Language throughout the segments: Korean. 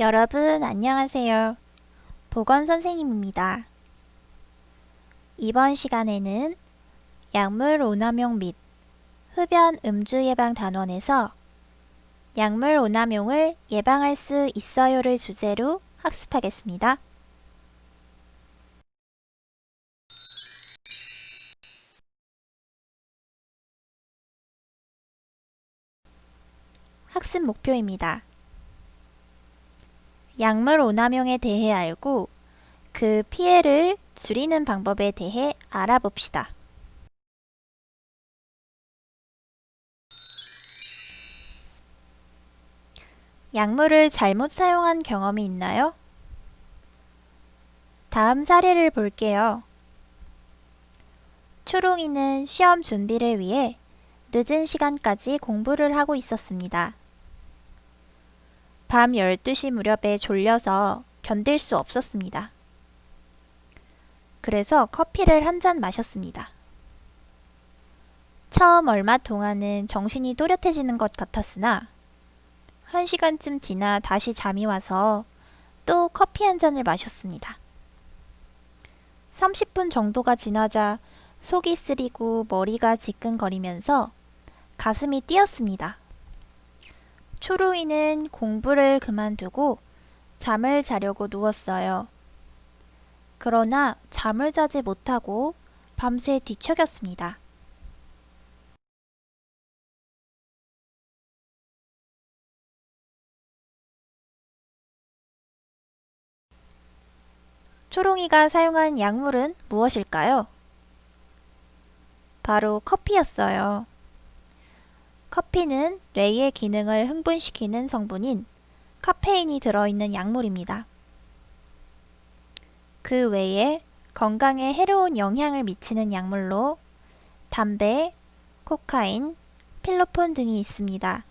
여러분 안녕하세요. 보건선생님입니다. 이번 시간에는 약물 오남용 및 흡연 음주 예방 단원에서 약물 오남용을 예방할 수 있어요를 주제로 학습하겠습니다. 학습 목표입니다. 약물 오남용에 대해 알고 그 피해를 줄이는 방법에 대해 알아봅시다. 약물을 잘못 사용한 경험이 있나요? 다음 사례를 볼게요. 초롱이는 시험 준비를 위해 늦은 시간까지 공부를 하고 있었습니다. 밤 12시 무렵에 졸려서 견딜 수 없었습니다. 그래서 커피를 한 잔 마셨습니다. 처음 얼마 동안은 정신이 또렷해지는 것 같았으나 1시간쯤 지나 다시 잠이 와서 또 커피 한 잔을 마셨습니다. 30분 정도가 지나자 속이 쓰리고 머리가 지끈거리면서 가슴이 뛰었습니다. 초롱이는 공부를 그만두고 잠을 자려고 누웠어요. 그러나 잠을 자지 못하고 밤새 뒤척였습니다. 초롱이가 사용한 약물은 무엇일까요? 바로 커피였어요. 커피는 뇌의 기능을 흥분시키는 성분인 카페인이 들어있는 약물입니다. 그 외에 건강에 해로운 영향을 미치는 약물로 담배, 코카인, 필로폰 등이 있습니다.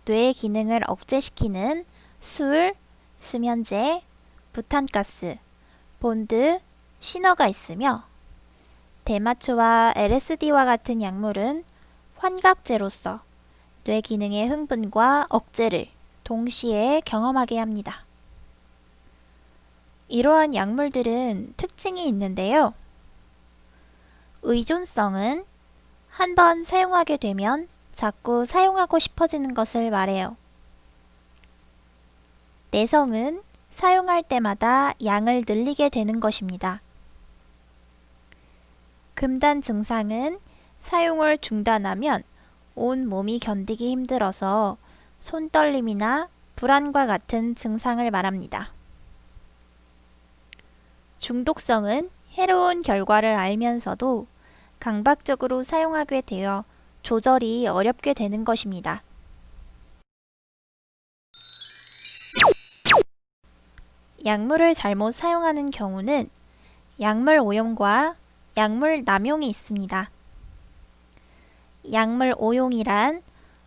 뇌의 기능을 억제시키는 술, 수면제, 부탄가스, 본드, 신어가 있으며 대마초와 LSD와 같은 약물은 환각제로서 뇌 기능의 흥분과 억제를 동시에 경험하게 합니다. 이러한 약물들은 특징이 있는데요. 의존성은 한번 사용하게 되면 자꾸 사용하고 싶어지는 것을 말해요. 내성은 사용할 때마다 양을 늘리게 되는 것입니다. 금단 증상은 사용을 중단하면 온 몸이 견디기 힘들어서 손떨림이나 불안과 같은 증상을 말합니다. 중독성은 해로운 결과를 알면서도 강박적으로 사용하게 되어 조절이 어렵게 되는 것입니다. 약물을 잘못 사용하는 경우는 약물 오용과 약물 남용이 있습니다. 약물 오용이란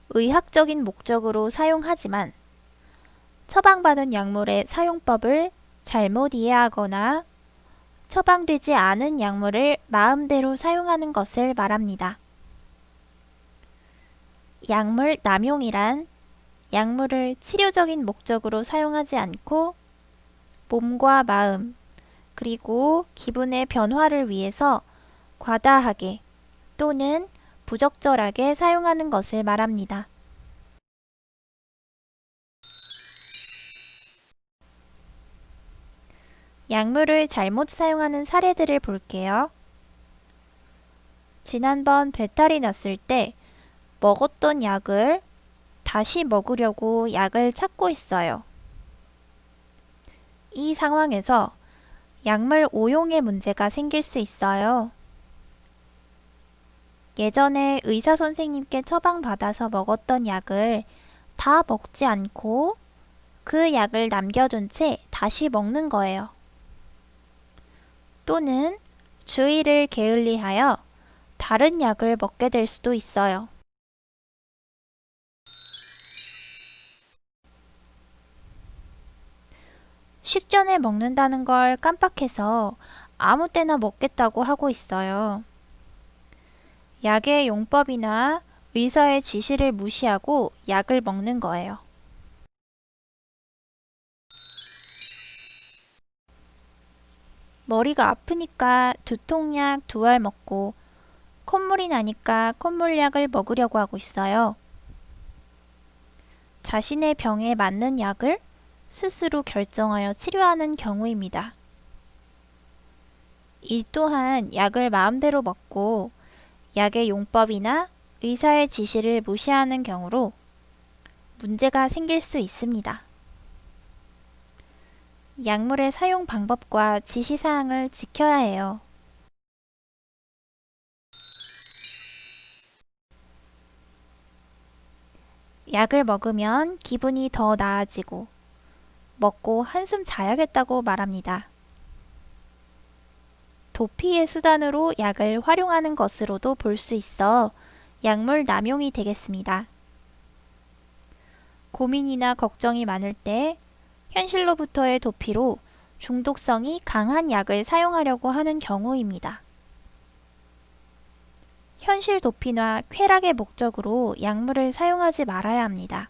의학적인 목적으로 사용하지만 처방받은 약물의 사용법을 잘못 이해하거나 처방되지 않은 약물을 마음대로 사용하는 것을 말합니다. 약물 남용이란 약물을 치료적인 목적으로 사용하지 않고 몸과 마음, 그리고 기분의 변화를 위해서 과다하게 또는 부적절하게 사용하는 것을 말합니다. 약물을 잘못 사용하는 사례들을 볼게요. 지난번 배탈이 났을 때 먹었던 약을 다시 먹으려고 약을 찾고 있어요. 이 상황에서 약물 오용의 문제가 생길 수 있어요. 예전에 의사 선생님께 처방받아서 먹었던 약을 다 먹지 않고 그 약을 남겨둔 채 다시 먹는 거예요. 또는 주의를 게을리하여 다른 약을 먹게 될 수도 있어요. 식전에 먹는다는 걸 깜빡해서 아무 때나 먹겠다고 하고 있어요. 약의 용법이나 의사의 지시를 무시하고 약을 먹는 거예요. 머리가 아프니까 두통약 2알 먹고 콧물이 나니까 콧물약을 먹으려고 하고 있어요. 자신의 병에 맞는 약을 스스로 결정하여 치료하는 경우입니다. 이 또한 약을 마음대로 먹고 약의 용법이나 의사의 지시를 무시하는 경우로 문제가 생길 수 있습니다. 약물의 사용 방법과 지시사항을 지켜야 해요. 약을 먹으면 기분이 더 나아지고 먹고 한숨 자야겠다고 말합니다. 도피의 수단으로 약을 활용하는 것으로도 볼 수 있어 약물 남용이 되겠습니다. 고민이나 걱정이 많을 때 현실로부터의 도피로 중독성이 강한 약을 사용하려고 하는 경우입니다. 현실 도피나 쾌락의 목적으로 약물을 사용하지 말아야 합니다.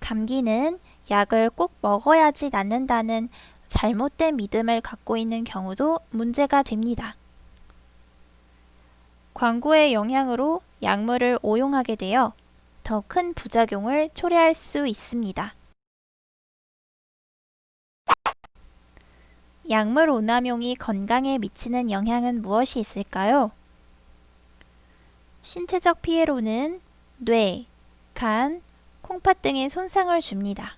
감기는 약을 꼭 먹어야지 낫는다는 잘못된 믿음을 갖고 있는 경우도 문제가 됩니다. 광고의 영향으로 약물을 오용하게 되어 더 큰 부작용을 초래할 수 있습니다. 약물 오남용이 건강에 미치는 영향은 무엇이 있을까요? 신체적 피해로는 뇌, 간, 콩팥 등에 손상을 줍니다.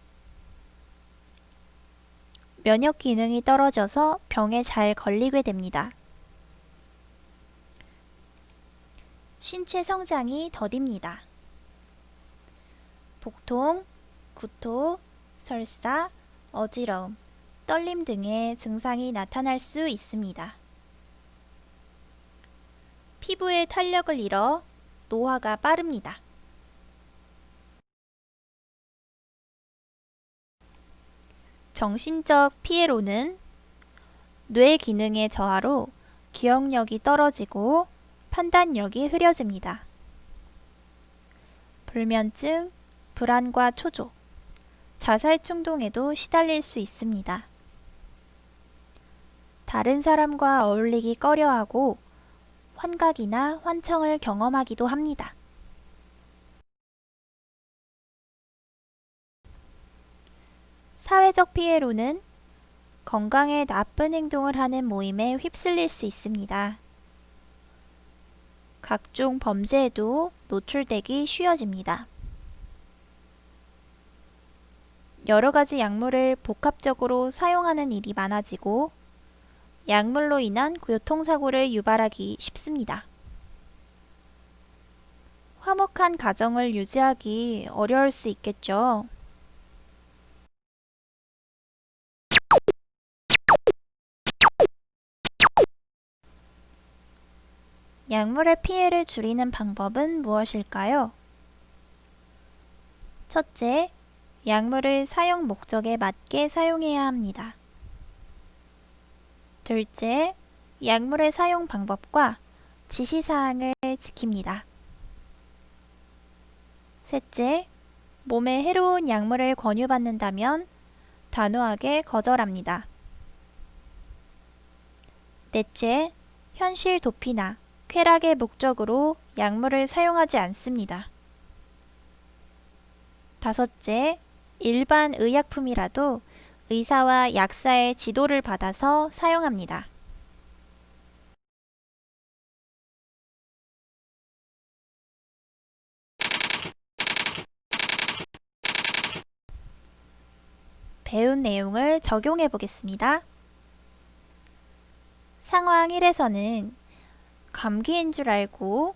면역 기능이 떨어져서 병에 잘 걸리게 됩니다. 신체 성장이 더딥니다. 복통, 구토, 설사, 어지러움, 떨림 등의 증상이 나타날 수 있습니다. 피부의 탄력을 잃어 노화가 빠릅니다. 정신적 피해로는 뇌 기능의 저하로 기억력이 떨어지고 판단력이 흐려집니다. 불면증, 불안과 초조, 자살 충동에도 시달릴 수 있습니다. 다른 사람과 어울리기 꺼려하고 환각이나 환청을 경험하기도 합니다. 사회적 피해로는 건강에 나쁜 행동을 하는 모임에 휩쓸릴 수 있습니다. 각종 범죄에도 노출되기 쉬워집니다. 여러 가지 약물을 복합적으로 사용하는 일이 많아지고 약물로 인한 교통사고를 유발하기 쉽습니다. 화목한 가정을 유지하기 어려울 수 있겠죠. 약물의 피해를 줄이는 방법은 무엇일까요? 첫째, 약물을 사용 목적에 맞게 사용해야 합니다. 둘째, 약물의 사용 방법과 지시사항을 지킵니다. 셋째, 몸에 해로운 약물을 권유받는다면 단호하게 거절합니다. 넷째, 현실 도피나 쾌락의 목적으로 약물을 사용하지 않습니다. 다섯째, 일반 의약품이라도 의사와 약사의 지도를 받아서 사용합니다. 배운 내용을 적용해 보겠습니다. 상황 1에서는 감기인 줄 알고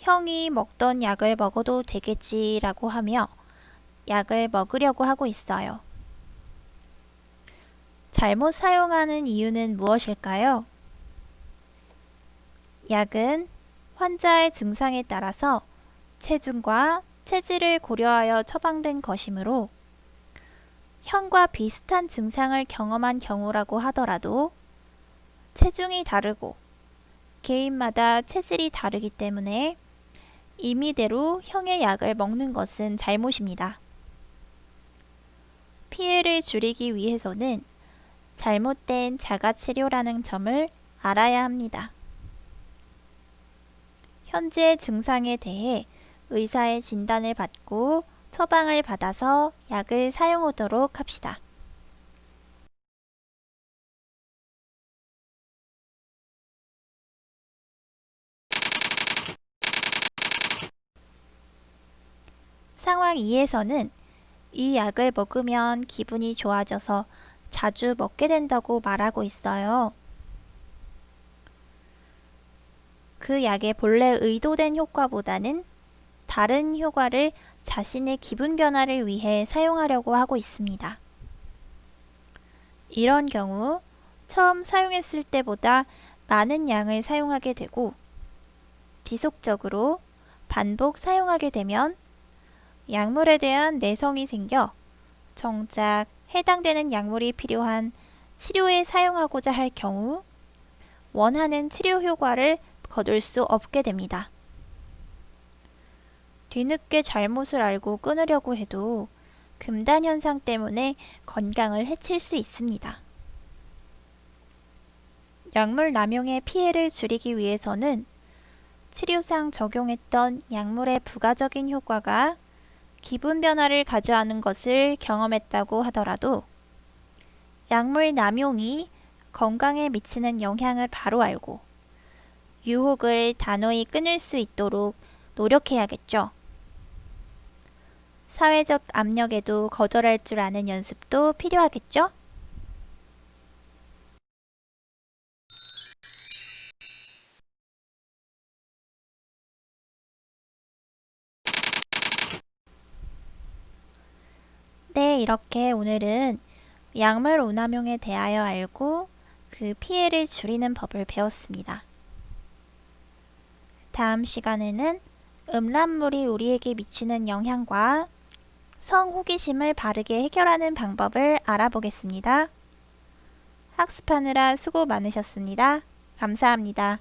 형이 먹던 약을 먹어도 되겠지라고 하며 약을 먹으려고 하고 있어요. 잘못 사용하는 이유는 무엇일까요? 약은 환자의 증상에 따라서 체중과 체질을 고려하여 처방된 것이므로 형과 비슷한 증상을 경험한 경우라고 하더라도 체중이 다르고 개인마다 체질이 다르기 때문에 임의대로 형의 약을 먹는 것은 잘못입니다. 피해를 줄이기 위해서는 잘못된 자가치료라는 점을 알아야 합니다. 현재 증상에 대해 의사의 진단을 받고 처방을 받아서 약을 사용하도록 합시다. 상황 2에서는 이 약을 먹으면 기분이 좋아져서 자주 먹게 된다고 말하고 있어요. 그 약의 본래 의도된 효과보다는 다른 효과를 자신의 기분 변화를 위해 사용하려고 하고 있습니다. 이런 경우 처음 사용했을 때보다 많은 양을 사용하게 되고 지속적으로 반복 사용하게 되면 약물에 대한 내성이 생겨 정작 해당되는 약물이 필요한 치료에 사용하고자 할 경우 원하는 치료 효과를 거둘 수 없게 됩니다. 뒤늦게 잘못을 알고 끊으려고 해도 금단 현상 때문에 건강을 해칠 수 있습니다. 약물 남용의 피해를 줄이기 위해서는 치료상 적용했던 약물의 부가적인 효과가 기분 변화를 가져가는 것을 경험했다고 하더라도 약물 남용이 건강에 미치는 영향을 바로 알고 유혹을 단호히 끊을 수 있도록 노력해야겠죠. 사회적 압력에도 거절할 줄 아는 연습도 필요하겠죠? 네, 이렇게 오늘은 약물 오남용에 대하여 알고 그 피해를 줄이는 법을 배웠습니다. 다음 시간에는 음란물이 우리에게 미치는 영향과 성호기심을 바르게 해결하는 방법을 알아보겠습니다. 학습하느라 수고 많으셨습니다. 감사합니다.